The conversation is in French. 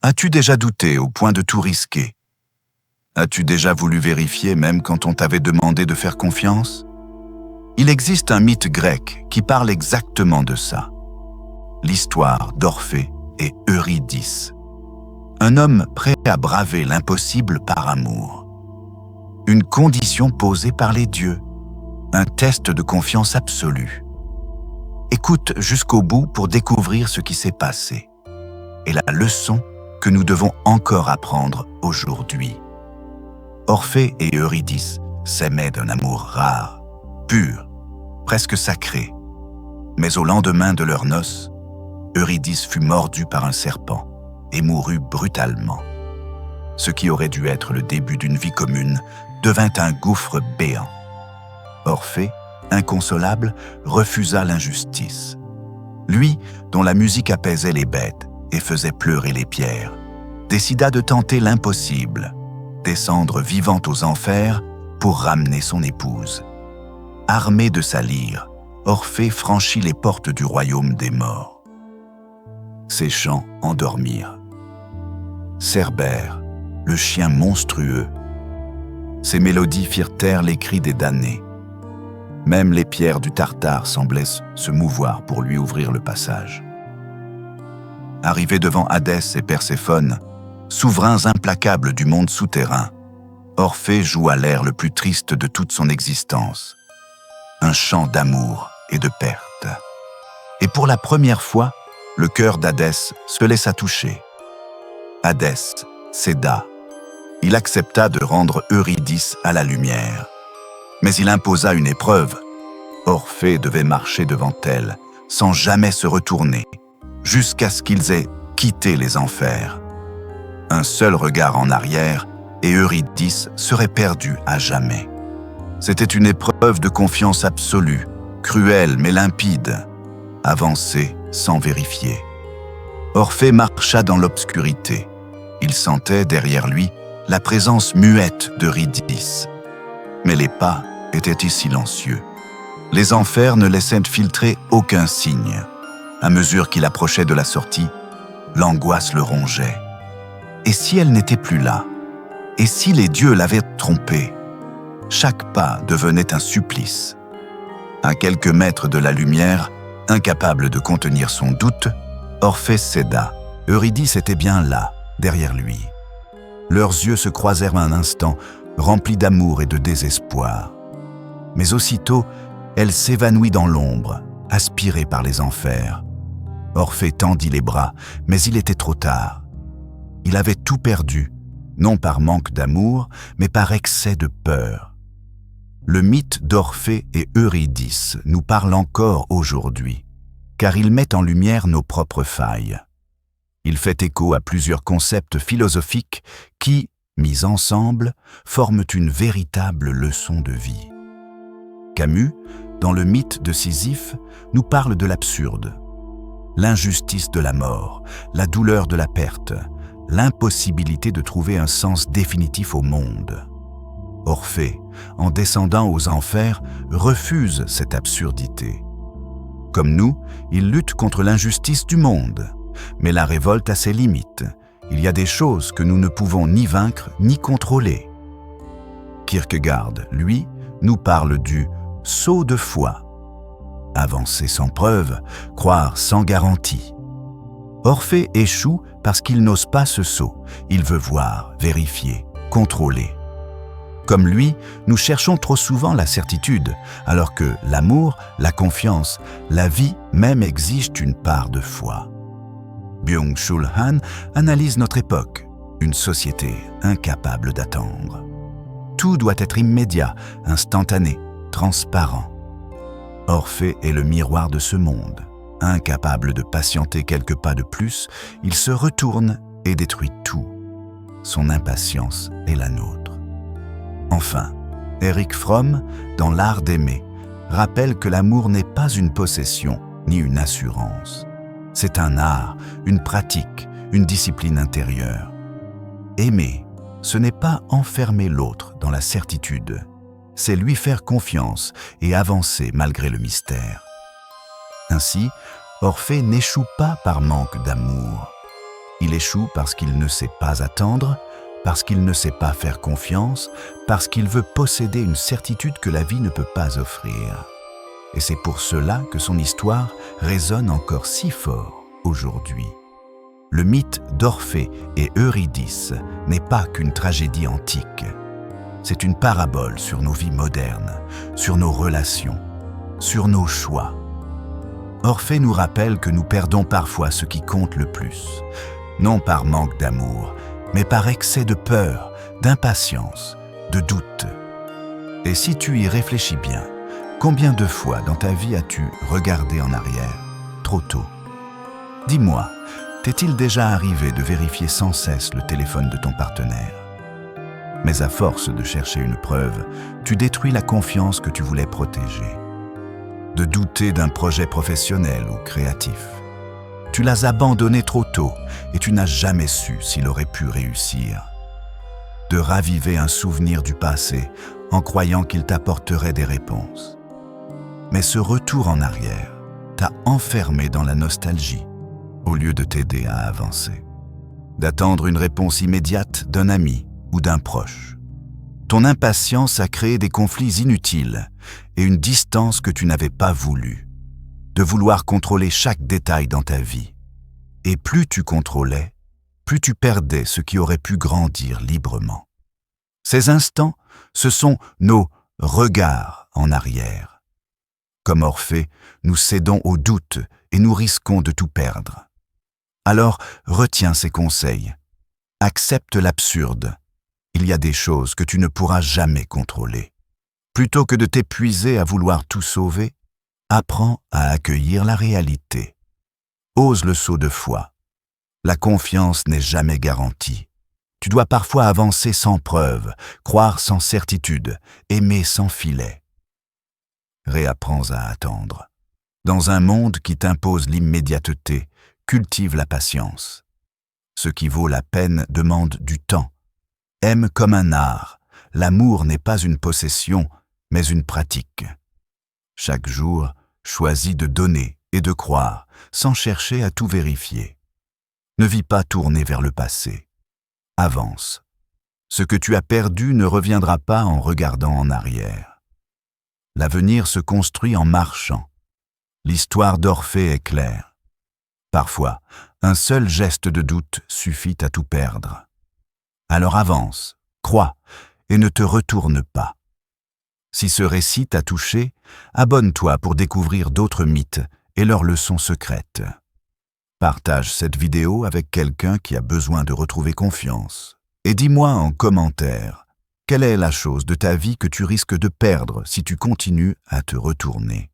As-tu déjà douté au point de tout risquer? As-tu déjà voulu vérifier même quand on t'avait demandé de faire confiance? Il existe un mythe grec qui parle exactement de ça. L'histoire d'Orphée et Eurydice. Un homme prêt à braver l'impossible par amour. Une condition posée par les dieux. Un test de confiance absolue. Écoute jusqu'au bout pour découvrir ce qui s'est passé. Et la leçon que nous devons encore apprendre aujourd'hui. Orphée et Eurydice s'aimaient d'un amour rare, pur, presque sacré. Mais au lendemain de leurs noces, Eurydice fut mordue par un serpent et mourut brutalement. Ce qui aurait dû être le début d'une vie commune devint un gouffre béant. Orphée, inconsolable, refusa l'injustice. Lui, dont la musique apaisait les bêtes et faisait pleurer les pierres, décida de tenter l'impossible, descendre vivant aux enfers pour ramener son épouse. Armé de sa lyre, Orphée franchit les portes du royaume des morts. Ses chants endormirent. Cerbère, le chien monstrueux. Ses mélodies firent taire les cris des damnés. Même les pierres du Tartare semblaient se mouvoir pour lui ouvrir le passage. Arrivé devant Hadès et Perséphone, souverains implacables du monde souterrain, Orphée joua l'air le plus triste de toute son existence. Un chant d'amour et de perte. Et pour la première fois, le cœur d'Hadès se laissa toucher. Hadès céda. Il accepta de rendre Eurydice à la lumière. Mais il imposa une épreuve. Orphée devait marcher devant elle, sans jamais se retourner, jusqu'à ce qu'ils aient quitté les enfers. Un seul regard en arrière, et Eurydice serait perdue à jamais. C'était une épreuve de confiance absolue, cruelle mais limpide, avancée sans vérifier. Orphée marcha dans l'obscurité. Il sentait derrière lui la présence muette d'Eurydice. Mais les pas étaient silencieux. Les enfers ne laissaient filtrer aucun signe. À mesure qu'il approchait de la sortie, l'angoisse le rongeait. Et si elle n'était plus là? Et si les dieux l'avaient trompée? Chaque pas devenait un supplice. À quelques mètres de la lumière, incapable de contenir son doute, Orphée céda. Eurydice était bien là, derrière lui. Leurs yeux se croisèrent un instant, remplis d'amour et de désespoir. Mais aussitôt, elle s'évanouit dans l'ombre, aspirée par les enfers. Orphée tendit les bras, mais il était trop tard. Il avait tout perdu, non par manque d'amour, mais par excès de peur. Le mythe d'Orphée et Eurydice nous parle encore aujourd'hui, car il met en lumière nos propres failles. Il fait écho à plusieurs concepts philosophiques qui, mis ensemble, forment une véritable leçon de vie. Camus, dans le mythe de Sisyphe, nous parle de l'absurde, l'injustice de la mort, la douleur de la perte, l'impossibilité de trouver un sens définitif au monde. Orphée, en descendant aux enfers, refuse cette absurdité. Comme nous, il lutte contre l'injustice du monde, mais la révolte a ses limites. Il y a des choses que nous ne pouvons ni vaincre ni contrôler. Kierkegaard, lui, nous parle du « saut de foi ». Avancer sans preuve, croire sans garantie. Orphée échoue parce qu'il n'ose pas ce saut. Il veut voir, vérifier, contrôler. Comme lui, nous cherchons trop souvent la certitude, alors que l'amour, la confiance, la vie même exigent une part de foi. Byung-Chul Han analyse notre époque, une société incapable d'attendre. Tout doit être immédiat, instantané, transparent. Orphée est le miroir de ce monde. Incapable de patienter quelques pas de plus, il se retourne et détruit tout. Son impatience est la nôtre. Enfin, Erich Fromm, dans L'Art d'aimer, rappelle que l'amour n'est pas une possession ni une assurance. C'est un art, une pratique, une discipline intérieure. Aimer, ce n'est pas enfermer l'autre dans la certitude, c'est lui faire confiance et avancer malgré le mystère. Ainsi, Orphée n'échoue pas par manque d'amour. Il échoue parce qu'il ne sait pas attendre, parce qu'il ne sait pas faire confiance, parce qu'il veut posséder une certitude que la vie ne peut pas offrir. Et c'est pour cela que son histoire résonne encore si fort aujourd'hui. Le mythe d'Orphée et Eurydice n'est pas qu'une tragédie antique. C'est une parabole sur nos vies modernes, sur nos relations, sur nos choix. Orphée nous rappelle que nous perdons parfois ce qui compte le plus, non par manque d'amour, mais par excès de peur, d'impatience, de doute. Et si tu y réfléchis bien, combien de fois dans ta vie as-tu regardé en arrière, trop tôt? Dis-moi, t'est-il déjà arrivé de vérifier sans cesse le téléphone de ton partenaire? Mais à force de chercher une preuve, tu détruis la confiance que tu voulais protéger. De douter d'un projet professionnel ou créatif. Tu l'as abandonné trop tôt et tu n'as jamais su s'il aurait pu réussir. De raviver un souvenir du passé en croyant qu'il t'apporterait des réponses. Mais ce retour en arrière t'a enfermé dans la nostalgie au lieu de t'aider à avancer. D'attendre une réponse immédiate d'un ami ou d'un proche. Ton impatience a créé des conflits inutiles et une distance que tu n'avais pas voulu. De vouloir contrôler chaque détail dans ta vie. Et plus tu contrôlais, plus tu perdais ce qui aurait pu grandir librement. Ces instants, ce sont nos regards en arrière. Comme Orphée, nous cédons au doute et nous risquons de tout perdre. Alors, retiens ces conseils. Accepte l'absurde. Il y a des choses que tu ne pourras jamais contrôler. Plutôt que de t'épuiser à vouloir tout sauver, apprends à accueillir la réalité. Ose le saut de foi. La confiance n'est jamais garantie. Tu dois parfois avancer sans preuve, croire sans certitude, aimer sans filet. Réapprends à attendre. Dans un monde qui t'impose l'immédiateté, cultive la patience. Ce qui vaut la peine demande du temps. Aime comme un art. L'amour n'est pas une possession, mais une pratique. Chaque jour, choisis de donner et de croire, sans chercher à tout vérifier. Ne vis pas tourné vers le passé. Avance. Ce que tu as perdu ne reviendra pas en regardant en arrière. L'avenir se construit en marchant. L'histoire d'Orphée est claire. Parfois, un seul geste de doute suffit à tout perdre. Alors avance, crois, et ne te retourne pas. Si ce récit t'a touché, abonne-toi pour découvrir d'autres mythes et leurs leçons secrètes. Partage cette vidéo avec quelqu'un qui a besoin de retrouver confiance. Et dis-moi en commentaire, quelle est la chose de ta vie que tu risques de perdre si tu continues à te retourner?